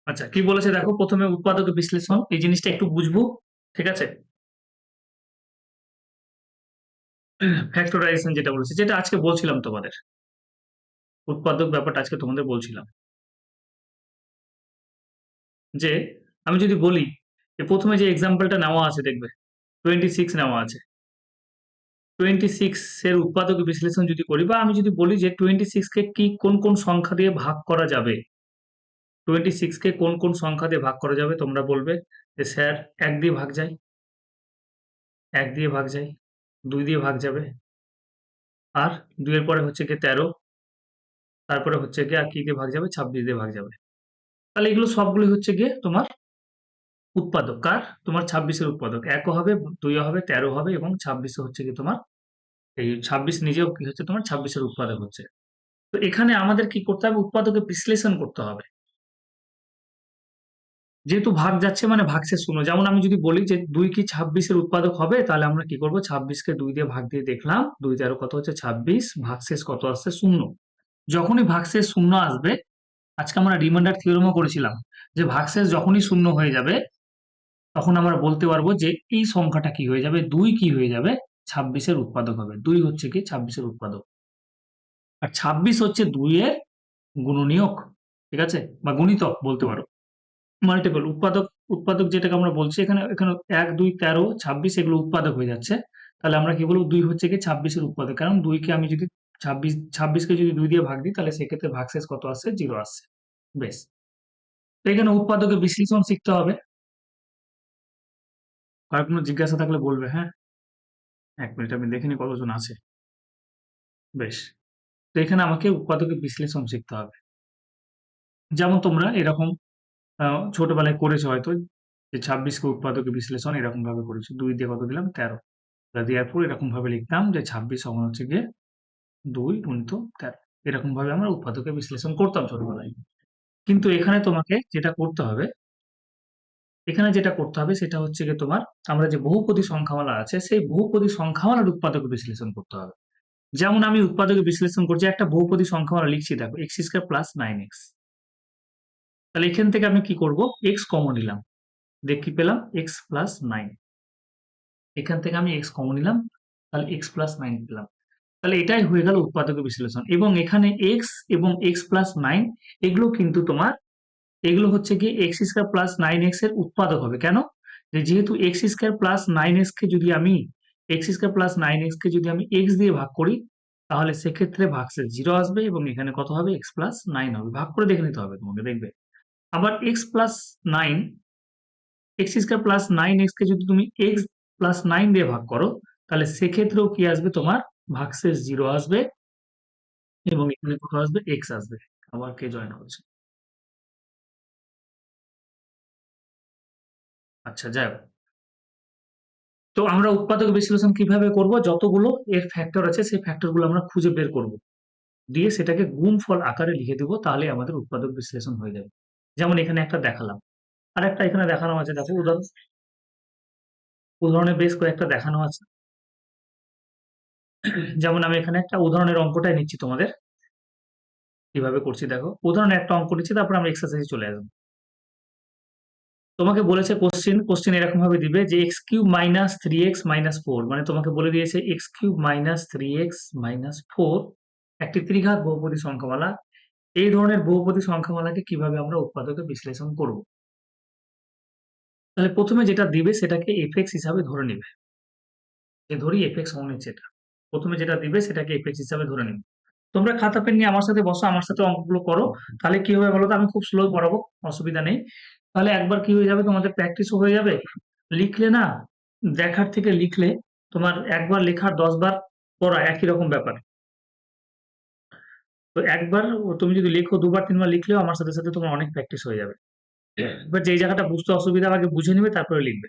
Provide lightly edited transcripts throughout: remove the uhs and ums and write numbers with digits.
আচ্ছা, কি বলেছে দেখো, প্রথমে উৎপাদক বিশ্লেষণ, এই জিনিসটা একটু বুঝবো। ঠিক আছে, ফ্যাক্টরাইজেশন যেটা বলেছে, যেটা আজকে বলছিলাম তোমাদের, উৎপাদক ব্যাপারটা আজকে তোমাদের বলছিলাম যে আমি যদি বলি যে প্রথমে যে এক্সাম্পলটা নেওয়া আছে দেখবে 26 নেওয়া আছে। 26 এর উৎপাদক বিশ্লেষণ যদি করি, বা আমি যদি বলি যে 26 কে কি কোন কোন সংখ্যা দিয়ে ভাগ করা যাবে, 26 কে কোন কোন সংখ্যা দিয়ে ভাগ করা যাবে, তোমরা বলবে যে স্যার 1 দিয়ে ভাগ যায়, 1 দিয়ে ভাগ যায়, 2 দিয়ে ভাগ যাবে, আর 2 এর পরে হচ্ছে কি 13, তারপরে হচ্ছে গিয়ে আর কি দিয়ে ভাগ যাবে, 26 দিয়ে ভাগ যাবে। তাহলে এগুলো সবগুলো হচ্ছে গিয়ে তোমার উৎপাদক। কার? তোমার 26 এর উৎপাদক। 1 হবে, 2 হবে, 13 হবে, এবং 26 হচ্ছে কি তোমার, এই 26 নিজেও কি হচ্ছে তোমার 26 এর উৎপাদক হচ্ছে। তো এখানে আমাদের কি করতে হবে, উৎপাদকের বিশ্লেষণ করতে হবে। যেহেতু ভাগ যাচ্ছে মানে ভাগশেষ শূন্য। যেমন আমি যদি বলি যে 2 কি 26 এর উৎপাদক হবে, তাহলে আমরা কি করব, 26 কে 2 দিয়ে ভাগ দিয়ে দেখলাম, 2 13 কত হচ্ছে 26, ভাগশেষ কত আসছে, শূন্য। যখনই ভাগশেষ শূন্য আসবে, আজকে আমরা রিমাইন্ডার থিওরেমও করেছিলাম যে ভাগশেষ যখনই শূন্য হয়ে যাবে, তখন আমরা বলতে পারবো যে এই সংখ্যাটা কি হয়ে যাবে, 2 কি হয়ে যাবে, 26 এর উৎপাদক হবে। 2 হচ্ছে কি 26 এর উৎপাদক, আর 26 হচ্ছে 2 এর গুণনীয়ক। ঠিক আছে, বা গুণিতক বলতে পারো, মাল্টিপল। উৎপাদক, উৎপাদক যেটাকে আমরা বলছি এখানে, এখানে 1 2 13 26 এগুলো উৎপাদক হয়ে যাচ্ছে। তাহলে আমরা কি বলবো, 2 হচ্ছে কি 26 এর উৎপাদক, কারণ 2 কে আমি যদি 26 কে যদি 2 দিয়ে ভাগ দিই, তাহলে সেক্ষেত্রে ভাগশেষ কত আসছে, 0 আসছে। বেশ, তো এখানে উৎপাদকের বিশ্লেষণ শিখতে হবে। আর কোনো জিজ্ঞাসা থাকলে বলবে, হ্যাঁ। 1 মিনিট, আমি দেখে নিই কতজন আছে। বেশ, তো এখানে আমাকে উৎপাদকের বিশ্লেষণ শিখতে হবে। যেমন তোমরা এরকম ছোটবেলায় করেছো হয়তো, যে 26 কে উৎপাদকের বিশ্লেষণ এরকম ভাবে করেছো, 2 দিয়ে কত দিলাম, 13। দেওয়ার পর এরকম ভাবে লিখতাম যে 26 সমান হচ্ছে গিয়ে 2 গুণিত 13। এরকম ভাবে আমরা উৎপাদকের বিশ্লেষণ করতাম ছোটবেলায়। কিন্তু এখানে তোমাকে যেটা করতে হবে, এখানে যেটা করতে হবে সেটা হচ্ছে গিয়ে তোমার, আমরা যে বহুপদী সংখ্যামালা আছে, সেই বহুপদী সংখ্যামালার উৎপাদক বিশ্লেষণ করতে হবে। যেমন আমি উৎপাদকের বিশ্লেষণ করছি, একটা বহুপদী সংখ্যামালা লিখছি, দেখো এক্স স্কয়ার প্লাস 9x। তাহলে এখান থেকে আমি কি করব, এক্স কমন নিলাম, দেখ কি পেলাম, এক্স প্লাস 9। এখান থেকে আমি এক্স কমন নিলাম, তাহলে এক্স প্লাস 9 পেলাম। তাহলে এটাই হয়ে গেল উৎপাদকের বিশ্লেষণ। এবং এখানে এক্স এবং এক্স প্লাস 9, এগুলো কিন্তু তোমার, এগুলো হচ্ছে কি এক্স স্কয়ার প্লাস 9x এর উৎপাদক হবে। কেন? যেহেতু এক্স স্কয়ার প্লাস 9x কে যদি আমি, এক্স স্কয়ার প্লাস 9x কে যদি আমি এক্স দিয়ে ভাগ করি, তাহলে সেক্ষেত্রে ভাগশেষ 0 আসবে, এবং এখানে কত হবে, এক্স প্লাস 9 হবে। ভাগ করে দেখে নিতে হবে তোমাকে, দেখবে। আবার x plus 9, x square plus 9x কে যদি তুমি এক্স প্লাস 9 দিয়ে ভাগ করো, তাহলে সেক্ষেত্রেও কি আসবে, তোমার ভাগশেষ 0 আসবে, এবং এখানে কত আসবে, এক্স আসবে। আবার কে জয়েন করছে? আচ্ছা, যাই হোক। তো আমরা উৎপাদক বিশ্লেষণ কিভাবে করব, যতগুলো এর ফ্যাক্টর আছে সেই ফ্যাক্টর গুলো আমরা খুঁজে বের করব, দিয়ে সেটাকে গুণফল আকারে লিখে দেবো, তাহলে আমাদের উৎপাদক বিশ্লেষণ হয়ে যাবে। যেমন এখানে একটা দেখালাম, আর একটা এখানে দেখানো আছে, দেখো উদাহরণ, উদাহরণে বেশ কয়েকটা দেখানো আছে। যেমন আমি এখানে একটা উদাহরণের অঙ্কটাই নিচ্ছি তোমাদের, কিভাবে করছি দেখো। উদাহরণে একটা অঙ্ক নিচ্ছি, তারপর আমরা এক্সারসাইজে চলে আসবো। তোমাকে বলেছে কোশ্চেন, কোশ্চেন এরকম ভাবে দিবে যে x cube minus 3x minus 4, মানে তোমাকে বলে দিয়েছে x cube minus 3x minus 4 একটি ত্রিঘাত বহুপদী সংখ্যামালা। এই ধরনের বহুপদী সংখ্যামালাকে কিভাবে আমরা উৎপাদকে বিশ্লেষণ করব। তাহলে প্রথমে যেটা দিবে সেটাকে এফএক্স হিসাবে ধরে নিবে, যে ধরি এফএক্স অন হচ্ছে এটা। প্রথমে যেটা দিবে সেটাকে এফএক্স হিসাবে ধরে নিবে। তোমরা খাতা পেন নিয়ে আমার সাথে বসো, আমার সাথে অঙ্কগুলো করো। তাহলে কি হবে বলো তো, আমি খুব স্লো পড়াবো, অসুবিধা নেই। তাহলে একবার কি হয়ে যাবে, তোমাদের প্র্যাকটিসও হয়ে যাবে। লিখলে না, দেখার থেকে লিখলে, তোমার একবার লেখার 10 বার পড়া একই রকম ব্যাপার। তো একবার তুমি যদি লেখো, 2 বার 3 বার লিখলেও আমার সাথে সাথে তোমার অনেক প্র্যাকটিস হয়ে যাবে। এবার যেই জায়গাটা বুঝতে অসুবিধা আগে বুঝে নিবে, তারপরে লিখবে।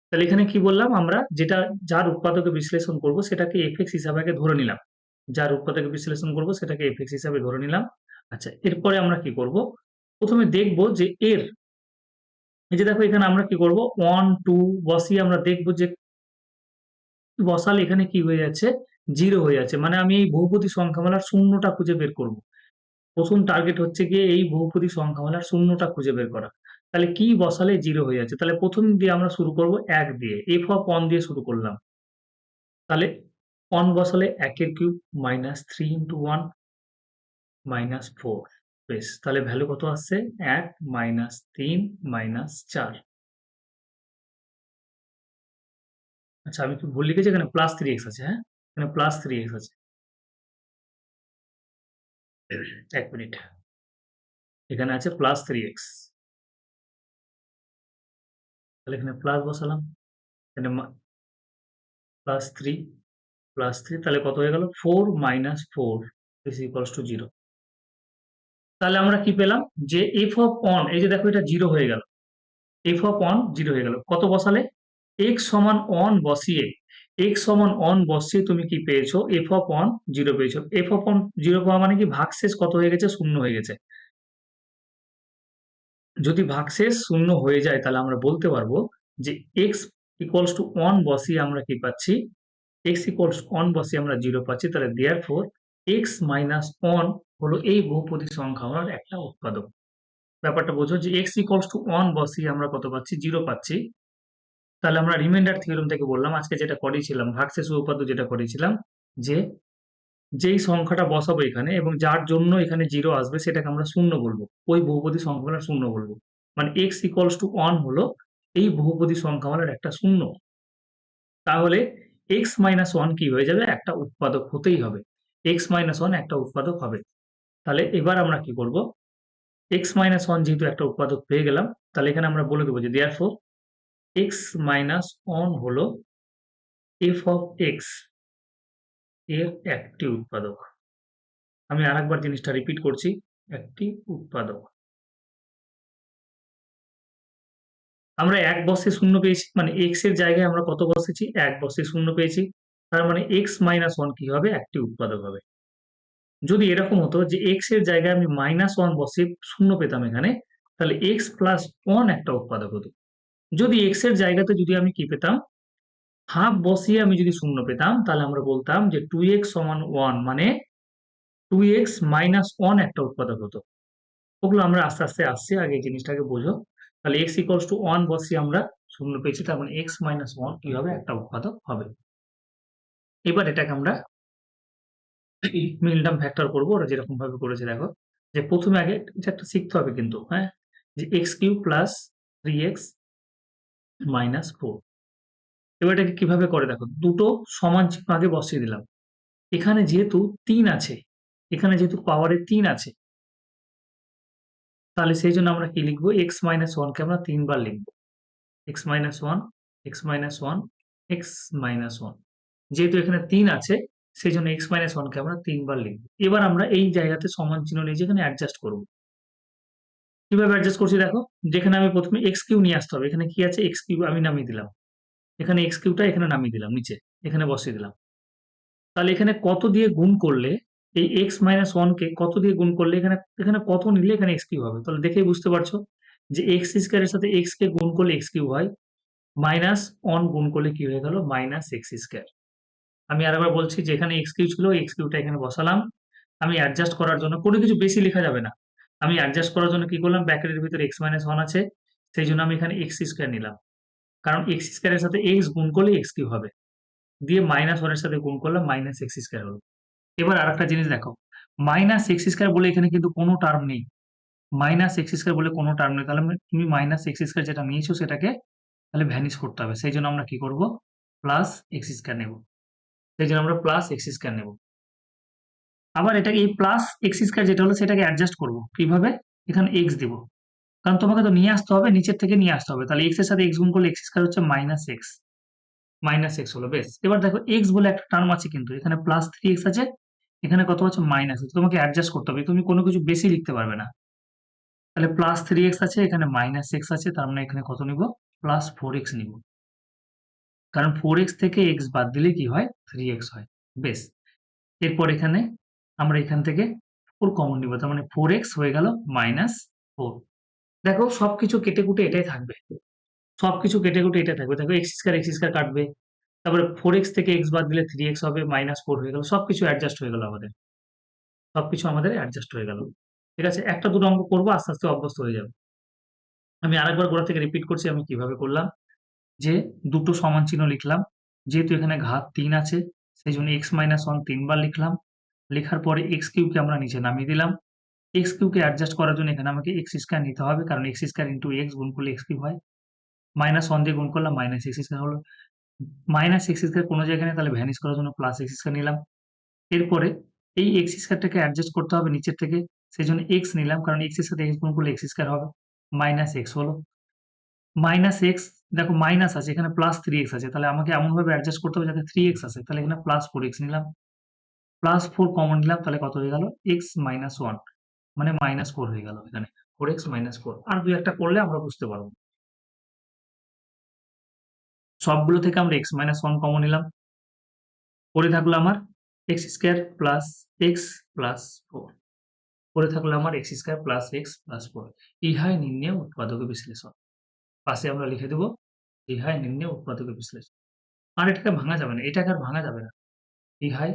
তাহলে এখানে কি বললাম, আমরা যেটা, যার উৎপাদকে বিশ্লেষণ করব সেটাকে এফএক্স হিসাবে আগে ধরে নিলাম। যার উৎপাদকে বিশ্লেষণ করব সেটাকে এফএক্স হিসাবে ধরে নিলাম। আচ্ছা, এরপরে আমরা কি করব, প্রথমে দেখব যে এর, এই যে দেখো এখানে আমরা কি করব, 1 2 বসিয়ে আমরা দেখব যে বসালে এখানে কি হয়ে যাচ্ছে, 0 হয়ে যাচ্ছে। মানে আমি এই বহুপদী সংখ্যামালার শূন্যটা খুঁজে বের করব। প্রথম টার্গেট হচ্ছে গিয়ে এই বহুপদী সংখ্যামালার শূন্যটা খুঁজে বের করা। তাহলে কি বসালে 0 হয়ে যাচ্ছে? তাহলে প্রথম দিয়ে আমরা শুরু করব 1 দিয়ে। f অফ 1 দিয়ে শুরু করলাম। তাহলে 1 বসালে 1 এর কিউব মাইনাস 3 ইনটু 1 মাইনাস 4। বেশ, তাহলে ভ্যালু কত আসছে? 1 মাইনাস 3 মাইনাস 4। আচ্ছা, আমি কি ভুল লিখেছি? এখানে প্লাস 3x আছে, হ্যাঁ? এখানে প্লাস 3x আছে। 1 মিনিট। এখানে আছে প্লাস 3x। তাহলে এখানে প্লাস বসালাম। এখানে প্লাস 3 তাহলে কত হয়ে গেল? 4 মাইনাস 4 ইজ ইকুয়ালস টু 0। তাহলে আমরা কি পেলাম? যে এফ অফ অন, এই যে দেখো এটা 0 হয়ে গেল। এফ অফ অন 0 হয়ে গেল। কত বসালে? x সমান অন বসিয়ে, x সমান অন বসিয়ে তুমি কি পেয়েছো? এফ অফ অন 0 পেয়েছো। এফ অফ অন 0 পাওয়া মানে কি ভাগশেষ কত হয়ে গেছে? 0 হয়ে গেছে। যদি ভাগশেষ 0 হয়ে যায় তাহলে আমরা বলতে পারবো যে x ইকুয়ালস টু 1 বসিয়ে আমরা কি পাচ্ছি? x ইকুয়ালস 1 বসিয়ে আমরা 0 পাচ্ছি। তাহলে দেয়ারফর x মাইনাস 1 হলো এই বহুপদী সংখ্যামালার একটা উৎপাদক। ব্যাপারটা বোঝো যে x ইকুয়ালস টু 1 বসিয়ে আমরা কত পাচ্ছি? 0 পাচ্ছি। তাহলে আমরা রিমাইন্ডার থিওরেম থেকে বললাম, আজকে যেটা করেছিলাম ভাগশেষ উপপাদ্য যেটা করেছিলাম, যে যেই সংখ্যাটা বসাবো এখানে এবং যার জন্য এখানে 0 আসবে সেটাকে আমরা শূন্য বলবো। ওই বহুপদী সংখ্যামালার শূন্য বলবো। মানে x ইকুয়ালস টু 1 হলো এই বহুপদী সংখ্যামালার একটা শূন্য। তাহলে x মাইনাস 1 কি হয়ে যাবে? একটা উৎপাদক হতেই হবে। x মাইনাস 1 একটা উৎপাদক হবে। তাহলে এবার আমরা কি করব? x মাইনাস 1 যেহেতু একটা উৎপাদক পেয়ে গেলাম, তাহলে এখানে আমরা বলে দেবো যে দেয়ারফর x মাইনাস 1 হলো f অফ x এর একটি উৎপাদক। আমি আরেকবার জিনিসটা রিপিট করছি, একটি উৎপাদক। আমরা 1 বসে 0 পেয়েছি, মানে x এর জায়গায় আমরা কত বসেছি? 1 বসে 0 পেয়েছি। তার মানে x মাইনাস 1 কি হবে? একটি উৎপাদক হবে। যদি এরকম হতো যে x এর জায়গায় আমি মাইনাস 1 বসিয়ে 0 পেতাম এখানে, তাহলে x প্লাস 1 একটা উৎপাদক হতো। যদি x এর জায়গাতে যদি আমি কি পেতাম? হাফ বসিয়ে আমি যদি 0 পেতাম, তাহলে আমরা বলতাম যে 2x সমান 1, মানে 2x মাইনাস 1 একটা উৎপাদক হতো। ওগুলো আমরা আস্তে আস্তে আসছি, আগে এই জিনিসটাকে বোঝো। তাহলে x ইকুয়ালস টু 1 বসিয়ে আমরা 0 পেয়েছি, তার মানে x মাইনাস 1 কি হবে? একটা উৎপাদক হবে। এবার এটাকে আমরা মিলটার্ম ফ্যাক্টর করবো, ওরা যেরকম ভাবে করেছে দেখো। যে প্রথমে আগে এটা একটা শিখতে হবে কিন্তু, হ্যাঁ, যে x cube plus 3x minus 4। এবার এটাকে কিভাবে করে দেখো, দুটো সমান চিহ্ন আগে বসিয়ে দিলাম। এখানে যেহেতু 3 আছে, এখানে যেহেতু পাওয়ারে 3 আছে, তাহলে সেই জন্য আমরা কি লিখবো? এক্স মাইনাস 1 কে আমরা 3 বার লিখবো। X minus 1, x minus 1, x minus 1। যেহেতু এখানে 3 আছে, সেই জন্য এক্স মাইনাস 1 কে আমরা 3 বার লিখবো। এবার আমরা এই জায়গাতে সমান চিহ্ন নিয়ে যেখানে অ্যাডজাস্ট করবো। কিভাবে অ্যাডজাস্ট করছি দেখো, যেখানে আমি প্রথমে এক্স কিউ নিয়ে আসতে হবে। এখানে কি আছে? এক্স কিউ আমি নামিয়ে দিলাম। এখানে এক্স কিউটা এখানে নামিয়ে দিলাম নিচে, এখানে বসিয়ে দিলাম। তাহলে এখানে কত দিয়ে গুণ করলে এই এক্স মাইনাস 1 কে কত দিয়ে গুণ করলে এখানে এখানে কত নিলে এখানে এক্স কিউ হবে? তাহলে দেখেই বুঝতে পারছো যে এক্স স্কোয়ারের সাথে এক্স কে গুণ করলে এক্স কিউ হয়, মাইনাস 1 গুণ করলে কি হয়ে গেল? Minus x square. আমি আরেকবার বলছি, যে এখানে এক্স কিউ ছিল, এক্স কিউটা এখানে বসালাম। আমি অ্যাডজাস্ট করার জন্য কোনো কিছু বেশি লেখা যাবে না। আমি অ্যাডজাস্ট করার জন্য কি করলাম? ব্র্যাকেটের ভিতরে এক্স মাইনাস 1 আছে, সেই জন্য আমি এখানে এক্স স্কোয়ার নিলাম। কারণ এক্স স্কোয়ারের সাথে এক্স গুণ করলে এক্স কিউ হবে, দিয়ে মাইনাস 1 এর সাথে গুণ করলাম, মাইনাস এক্স স্কোয়ার হলো। এবার আরেকটা জিনিস দেখো, মাইনাস এক্স স্কোয়ার বলে এখানে কিন্তু কোনো টার্ম নেই। মাইনাস এক্স স্কোয়ার বলে কোনো টার্ম নেই, তাহলে তুমি মাইনাস এক্স স্কোয়ার যেটা নিয়েছো সেটাকে তাহলে ভ্যানিশ করতে হবে। সেই জন্য আমরা কি করব? প্লাস এক্স স্কোয়ার নেব। সেই জন্য আমরা প্লাস এক্স স্কোয়ার নেব। আবার এটাকে এই প্লাস এক্স স্কোয়ার যেটা হলো সেটাকে অ্যাডজাস্ট করব কিভাবে? এখানে এক্স দিব, কারণ তোমাকে তো নিয়ে আসতে হবে, নিচের থেকে নিয়ে আসতে হবে। তাহলে এক্স এর সাথে এক্স গুণ করলে এক্স স্কোয়ার হচ্ছে মাইনাস এক্স। মাইনাস এক্স হলো। বেশ, এবার দেখো এক্স বলে একটা টার্ম আছে, কিন্তু এখানে প্লাস 3x আছে, এখানে কত আছে? মাইনাস। তোমাকে অ্যাডজাস্ট করতে হবে, তুমি কোনো কিছু বেশি লিখতে পারবে না। তাহলে প্লাস 3x আছে, এখানে মাইনাস এক্স আছে, তার মানে এখানে কত নিব? প্লাস 4x নিব। কারণ 4x থেকে x বাদ দিলে কি হয়? 3x হয়। বেশ, এরপর এখানে আমরা এখান থেকে 4 কমন নিব, তার মানে 4x হয়ে গেল মাইনাস 4। দেখো সবকিছু কেটে কুটে এটাই থাকবে, সবকিছু কেটে কুটে এটা থাকবে। দেখো এক্স স্কোয়ার কাটবে, তারপরে 4x থেকে x বাদ দিলে 3x হবে, মাইনাস 4 হয়ে গেল। সবকিছু অ্যাডজাস্ট হয়ে গেল, আমাদের সবকিছু আমাদের অ্যাডজাস্ট হয়ে গেল। ঠিক আছে, একটা দুটো অঙ্ক করবো, আস্তে আস্তে অভ্যস্ত হয়ে যাবে। আমি আরেকবার গোড়া থেকে রিপিট করছি আমি কিভাবে করলাম। যে দুটো সমান চিহ্ন লিখলাম, যেহেতু এখানে ঘাত ৩ আছে সেই জন্য x মাইনাস 1 তিনবার লিখলাম। লেখার পরে এক্স কিউবকে আমরা নিচে নামিয়ে দিলাম। এক্স কিউবকে অ্যাডজাস্ট করার জন্য এখানে আমাকে এক্স স্কয়ার নিতে হবে, কারণ এক্স স্কয়ার ইন্টু এক্স গুণ করলে এক্স কিউব হয়। মাইনাস 1 দিয়ে গুণ করলাম, মাইনাস এক্স স্কয়ার হলো। মাইনাস এক্স স্কয়ার কোনো জায়গায় নেই, তাহলে ভ্যানিশ করার জন্য প্লাস এক্স স্কয়ার নিলাম। এরপরে এই এক্স স্কয়ারটাকে অ্যাডজাস্ট করতে হবে নিচের থেকে, সেই জন্য এক্স নিলাম, কারণ এক্স এর সাথে এক্স গুণ করলে এক্স স্কয়ার হবে। মাইনাস এক্স হলো। মাইনাস এক্স, দেখো মাইনাস আছে এখানে, প্লাস 3x আছে, তাহলে আমাকে এমন ভাবে অ্যাডজাস্ট করতে হবে যাতে 3x আছে, তাহলে এখানে প্লাস 4x নিলাম। প্লাস 4 কমন নিলাম, তাহলে কত হয়ে গেল, x মাইনাস 1, মানে মাইনাস 4 হয়ে গেল এখানে। 4x মাইনাস 4, আর দুই একটা করলে আমরা বুঝতে পারবো। সবগুলো থেকে আমরা x মাইনাস 1 কমন নিলাম। পরে থাকলো আমার x square plus x plus 4। পরে থাকলো আমার x square plus x plus 4। ইহাই নির্ণেয় উৎপাদক বিশ্লেষণ। পাশে আমরা লিখে দেবো ইহাই নির্ণেয় উৎপাদক বিশ্লেষণ। আর এটাকে ভাঙা যাবে না, এটাকে আর ভাঙা যাবে না। ইহাই,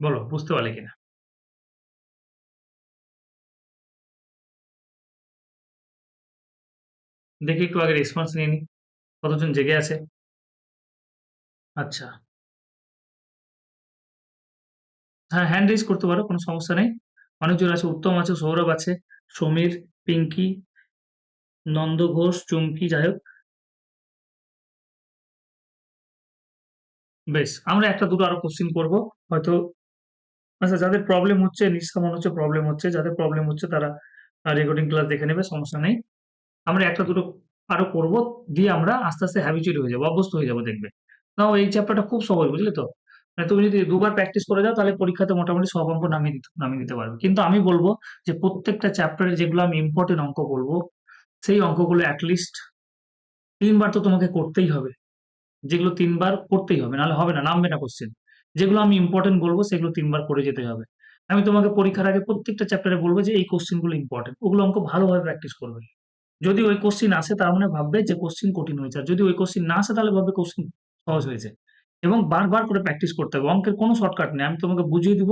বলো বুঝতে পারলে কিনা। দেখি একটু আগে রেসপন্স নিয়ে নি, কতজন জেগে আছে। আচ্ছা, হ্যাঁ হ্যান্ড রেজ করতে পারো, কোনো সমস্যা নেই। অনেকজন আছে, উত্তম আছে, সৌরভ আছে, সমীর, পিঙ্কি, নন্দ ঘোষ, চুমকি, যাই হোক। বেশ, আমরা একটা দুটো আরো কোশ্চিন করবো হয়তো। আচ্ছা, যাদের প্রবলেম হচ্ছে, নিশ্চয় মনে হচ্ছে প্রবলেম হচ্ছে, যাদের প্রবলেম হচ্ছে তারা রেকর্ডিং ক্লাস দেখে নেবে, সমস্যা নেই। আমরা একটা দুটো আরো করব, দিয়ে আমরা আস্তে আস্তে হ্যাবিচুয়াল হয়ে যাবো, অভ্যস্ত হয়ে যাবো, দেখবে। নাও এই চ্যাপ্টারটা খুব সহজ, বুঝলে তো। মানে তুমি যদি দুবার প্র্যাকটিস করে যাও তাহলে পরীক্ষাতে মোটামুটি সব অঙ্ক নামিয়ে দিতে পারবে। কিন্তু আমি বলবো যে প্রত্যেকটা চ্যাপ্টারে যেগুলো আমি ইম্পর্টেন্ট অঙ্ক বলবো, সেই অঙ্কগুলো অ্যাটলিস্ট ৩ বার তো তোমাকে করতেই হবে। যেগুলো ৩ বার করতেই হবে, নাহলে হবে না, নামবে না কোশ্চেন। যেগুলো আমি ইম্পর্টেন্ট বলবো সেগুলো ৩ বার করে যেতে হবে। আমি তোমাকে পরীক্ষার আগে প্রত্যেকটা চ্যাপ্টারে বলবো যে এই কোশ্চেন গুলো ইম্পর্টেন্ট, ওগুলো অঙ্ক ভালোভাবে প্র্যাকটিস করবে। যদি ওই কোশ্চিন আসে তার মানে ভাববে যে কোশ্চিন কঠিন হয়েছে, আর যদি ওই কোশ্চিন না আসে তাহলে ভাববে কোশ্চিন সহজ হয়েছে। এবং বারবার করে প্র্যাকটিস করতে হবে, অঙ্কের কোনো শর্টকাট নেই, আমি তোমাকে বুঝিয়ে দিব।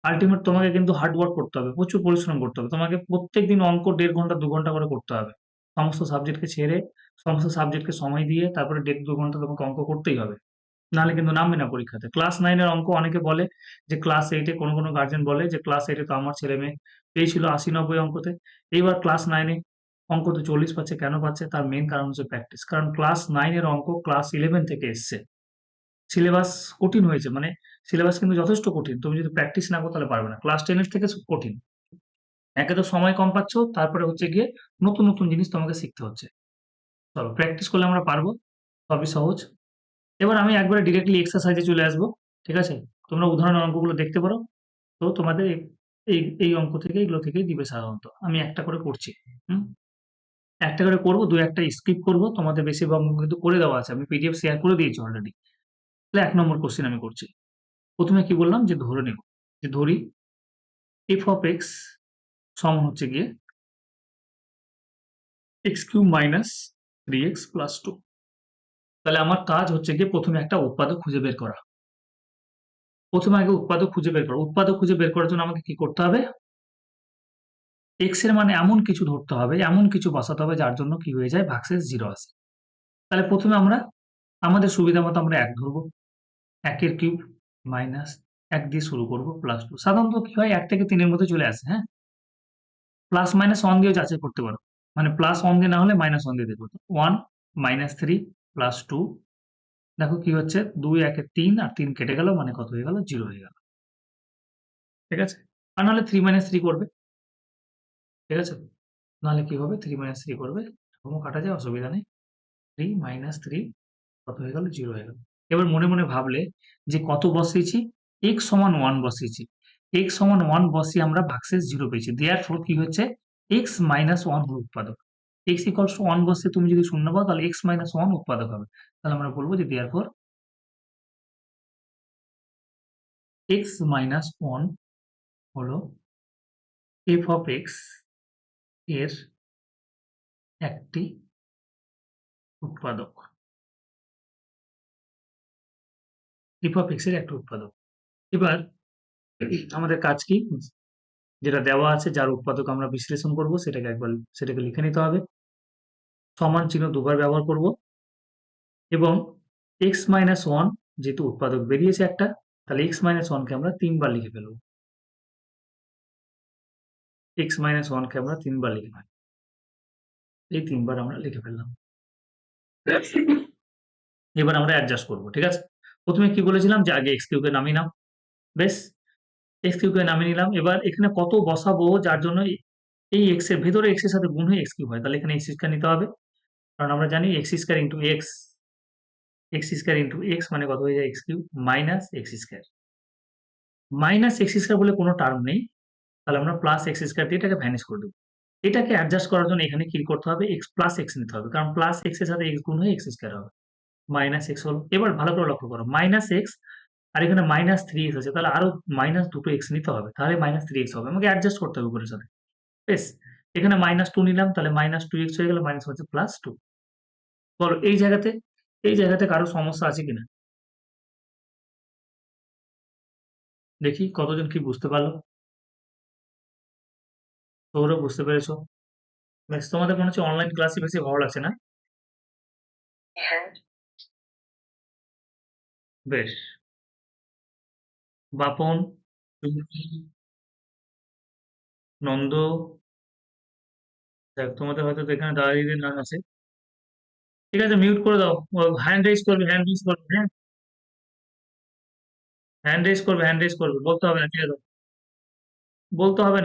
আলটিমেট তোমাকে কিন্তু হার্ড ওয়ার্ক করতে হবে, প্রচুর পরিশ্রম করতে হবে, তোমাকে প্রত্যেকদিন অঙ্ক ১.৫ ঘন্টা ২ ঘন্টা করে করতে হবে। সমস্ত সাবজেক্টকে ছেড়ে, সমস্ত সাবজেক্টকে সময় দিয়ে তারপরে ১.৫ ২ ঘন্টা তোমাকে অঙ্ক করতেই হবে। নাহলে কিন্তু নামবে না পরীক্ষাতে। ক্লাস 9 এর অঙ্ক অনেকে বলে যে ক্লাস 8-এ, কোনো গার্জেন বলে যে ক্লাস 8-এ তো আমার ছেলে মেয়ে পেয়েছিল ৮০-৯০ অঙ্কতে, এইবার ক্লাস 9-এ অঙ্কতে 40 পাচ্ছে, কেন পাচ্ছে? তার মেন কারণ হচ্ছে প্র্যাকটিস। কারণ ক্লাস 9-এর অঙ্ক ক্লাস 11 থেকে এসছে। সিলেবাস কঠিন হয়েছে, মানে সিলেবাস কিন্তু যথেষ্ট কঠিন, তুমি যদি প্র্যাকটিস না করো তাহলে পারবে না। ক্লাস 10-এর থেকে কঠিন। একে তো সময় কম পাচ্ছ, তারপরে হচ্ছে গিয়ে নতুন নতুন জিনিস তোমাকে শিখতে হচ্ছে। চলো প্র্যাকটিস করলে আমরা পারবো, সবই সহজ। এবার আমি একবারে ডিরেক্টলি এক্সারসাইজে চলে আসবো, ঠিক আছে? তোমরা উদাহরণের অঙ্কগুলো দেখতে পারো। তো তোমাদের এই অঙ্ক থেকে, এগুলো থেকেই দিবে সাধারণত। আমি একটা করে করছি। হুম, একটা করে করবো, দু একটা স্কিপ করবো, তোমাদের বেশিরভাগ অঙ্ক কিন্তু করে দেওয়া আছে, আমি পিডিএফ শেয়ার করে দিয়েছি অলরেডি। তাহলে ১ নম্বর কোশ্চেন আমি করছি। প্রথমে কি বললাম, যে ধরে নেব, যে ধরি এফ অফ এক্স সমান হচ্ছে গিয়ে x cube minus 3x plus 2। তাহলে আমার কাজ হচ্ছে গিয়ে প্রথমে একটা উৎপাদক খুঁজে বের করা। প্রথমে আগে উৎপাদক খুঁজে বের করা। উৎপাদক খুঁজে বের করার জন্য আমাকে কি করতে হবে, এক্স এর মানে এমন কিছু ধরতে হবে, এমন কিছু বসাতে হবে যার জন্য কি হয়ে যায়, ভাগশেষ 0 আসে। তাহলে প্রথমে আমরা আমাদের সুবিধা মতো আমরা 1 ধরবো। ১ এর কিউব মাইনাস ১ দিয়ে শুরু করবো প্লাস 2। সাধারণত কি হয়, ১ থেকে ৩ এর মধ্যে চলে আসে, হ্যাঁ। প্লাস মাইনাস 1 দিয়েও যাচাই করতে পারো। মানে প্লাস 1 দিয়ে না হলে মাইনাস 1 দিয়ে দেখবো। 1 মাইনাস 3 প্লাস 2। দেখো কি হচ্ছে, ২ ১ এ ৩ আর ৩ কেটে গেল, মানে কত হয়ে গেল, 0 হয়ে গেল। ঠিক আছে? আর নাহলে 3 মাইনাস 3 করবে। ঠিক আছে? নাহলে কি হবে, 3 মাইনাস 3 করবে। এরকমও কাটা যায়, অসুবিধা নেই। 3 মাইনাস 3 কত হয়ে গেল, 0 হয়ে গেল। এবার মনে মনে ভাবলে যে কত বসিয়েছি, x সমান 1 বসিয়েছি। x সমান 1 বসিয়ে আমরা ভাগশেষ 0 পেয়েছি। দেয়ারফর কি হচ্ছে, x মাইনাস 1 হলো উৎপাদক। x ইকুয়ালস টু 1 বসিয়ে তুমি যদি শূন্য পাও তাহলে x মাইনাস 1 উৎপাদক হবে। তাহলে আমরা বলবো যে দেয়ারফর x মাইনাস 1 হলো f অফ x এর একটি উৎপাদক, এফ অফ এক্স এর একটা উৎপাদক। এবার আমাদের কাজ কি? যেটা দেওয়া আছে যার উৎপাদক আমরা বিশ্লেষণ করব সেটাকে লিখে নিতে হবে। সমান চিহ্ন দুবার ব্যবহার করব এবং এক্স মাইনাস ওয়ান যেহেতু উৎপাদক বেরিয়েছে একটা, তাহলে এক্স মাইনাস ওয়ানকে আমরা ৩ বার লিখে ফেলব। এক্স মাইনাস ওয়ানকে আমরা ৩ বার লিখে ফেলব। এই ৩ বার আমরা লিখে ফেললাম। এবার আমরা অ্যাডজাস্ট করব, ঠিক আছে? প্রথমে কি বলেছিলাম যে আগে এক্স কিউবকে নামিয়ে নাও। বেশ, এক্স কিউবকে নামিয়ে নিলাম। এবার এখানে কত বসাবো যার জন্য এই এক্স এর ভেতরে এক্স এর সাথে গুণ হয়ে এক্স কিউব হয়, তাহলে এখানে এক্স স্কয়ার নিতে হবে। কারণ আমরা জানি x square into x, x square into x মানে কত হয়ে যায় x cube minus x square. Minus x square বলে কোনো টার্ম নেই, তাহলে আমরা প্লাস এক্স স্কয়ার দিয়ে এটাকে ভ্যানিশ করে দেবো। এটাকে অ্যাডজাস্ট করার জন্য এখানে কি করতে হবে? এক্স প্লাস এক্স নিতে হবে, কারণ প্লাস এক্স এর সাথে এক্স গুণ হয়ে এক্স স্কয়ার হবে। মাইনাস এক্স হলো। এবার ভালো করে লক্ষ্য করো, মাইনাস এক্স আর এখানে মাইনাস থ্রি এক্স আছে, তাহলে আরো মাইনাস দুটো এক্স নিতে হবে, তাহলে মাইনাস থ্রি এক্স হবে। আমাকে অ্যাডজাস্ট করতে হবে উপরের সাথে। বেশ, এখানে মাইনাস টু নিলাম, তাহলে মাইনাস টু এক্স হয়ে গেল, মাইনাস হচ্ছে প্লাস টু। বলো এই জায়গাতে কারো সমস্যা আছে কিনা? দেখি কতজন কি বুঝতে পারলো। তোমরা বুঝতে পেরেছো? বেশ, তোমাদের মনে হচ্ছে অনলাইন ক্লাসই বেশি ভালো লাগছে না? হ্যাঁ। বেশ, বাপন, চুমকি, নন্দ, দেখ তোমাদের হয়তো তো এখানে দাদা দিদির নাম আছে। ঠিক আছে, মিউট করে দাও। হ্যান্ড রেজ করবে, হ্যান্ড রেজ করবে, হ্যাঁ, হ্যান্ড রেজ করবে, বলতে হবে না, ঠিক আছে? বলতে হবে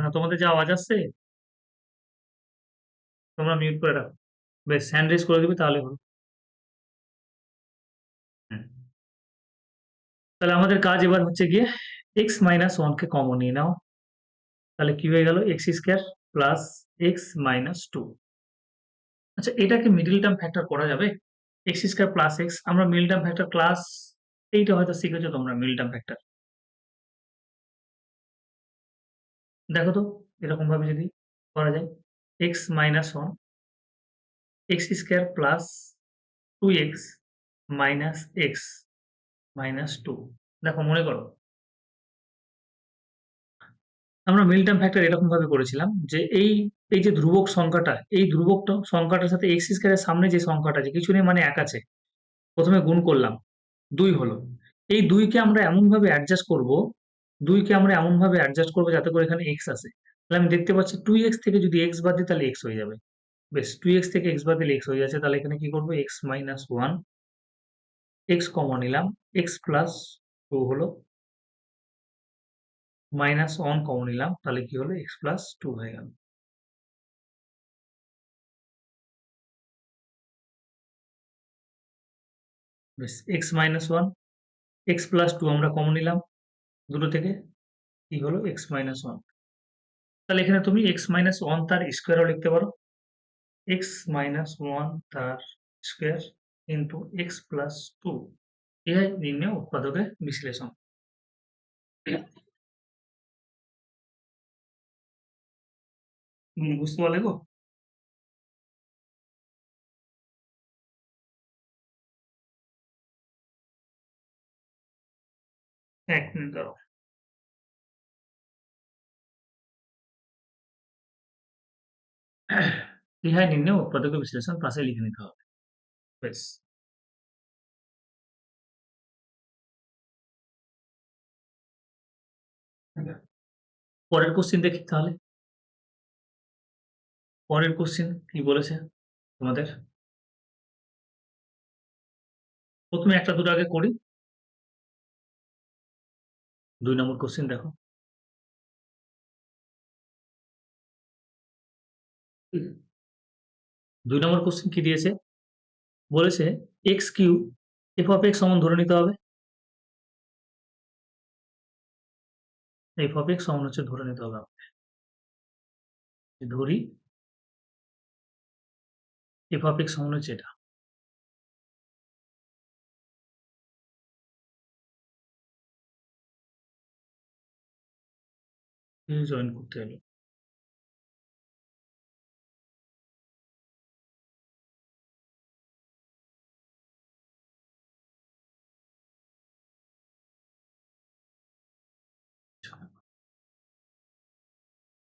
না, তোমাদের যে আওয়াজ আসছে তোমরা মিউট করে রাখো। বেশ, হ্যান্ড রেজ করে দিবে তাহলে হলো। হুম। তাহলে আমাদের কাজ এবার হচ্ছে গিয়ে এক্স মাইনাস ওয়ানকে কমন নিয়ে নাও। তাহলে কি হয়ে গেল? X square plus x minus two. আচ্ছা, এটাকে মিডল টার্ম ফ্যাক্টর করা যাবে? এক্স স্কয়ার প্লাস এক্স, আমরা মিডল টার্ম ফ্যাক্টর ক্লাস এইটা হয়তো শিখেছো তোমরা মিডল টার্ম ফ্যাক্টর। দেখো তো এরকম ভাবে যদি করা যায়, x minus one x square plus two x minus x minus two. দেখো মনে করো, আমরা মিল টার্ম ফ্যাক্টর এরকম ভাবে করেছিলাম যে এই যে ধ্রুবক সংখ্যাটা, এই সংখ্যাটার সাথে এক্স স্কয়ারের সামনে যে সংখ্যাটা আছে কিছু নেই মানে এক আছে, প্রথমে গুণ করলাম, দুই হলো। এই দুইকে আমরা এমন ভাবে অ্যাডজাস্ট করব, যাতে করে এখানে এক্স আসে। তাহলে আমি দেখতে পাচ্ছি টু এক্স থেকে যদি এক্স বাদ দিই তাহলে এক্স হয়ে যাবে। বেশ, টু এক্স থেকে এক্স বাদ দিলে এক্স হয়ে যাচ্ছে, তাহলে এখানে কি করবো? X minus one, x common নিলাম, এক্স প্লাস টু হলো, মাইনাস ওয়ান কমন নিলাম, তাহলে কি হলো? এক্স প্লাস টু হয়ে গেল। বেশ, x minus one x plus two আমরা কমন নিলাম দুটো থেকে, কি হলো? X minus one. তাহলে এখানে তুমি এক্স মাইনাস ওয়ান তার স্কোয়ারও লিখতে পারো, এক্স মাইনাস ওয়ান তার square into x plus two. এটাই নির্ণয় উৎপাদকের বিশ্লেষণ। বুঝতে পারলে গো? এক মিনিট দাঁড়াও। ইহাই নির্ণয় উৎপাদকের বিশ্লেষণ পাশে লিখে নিতে হবে। বেশ, পরের কোশ্চিন দেখি তাহলে। পরের কোশ্চিন কি বলেছে তোমাদের? প্রথমে একটা দুটো আগে করি। 2 নম্বর কোশ্চিন দেখো। 2 নম্বর কোশ্চিন কি দিয়েছে? বলেছে x cube F of x সমান ধরে নিতে হবে। এফ অফ এক্স সমান হচ্ছে ধরে নিতে হবে আমাকে। ধরি এফ অফ এক্স সমান হচ্ছে এটা। জয়েন করতে হলো।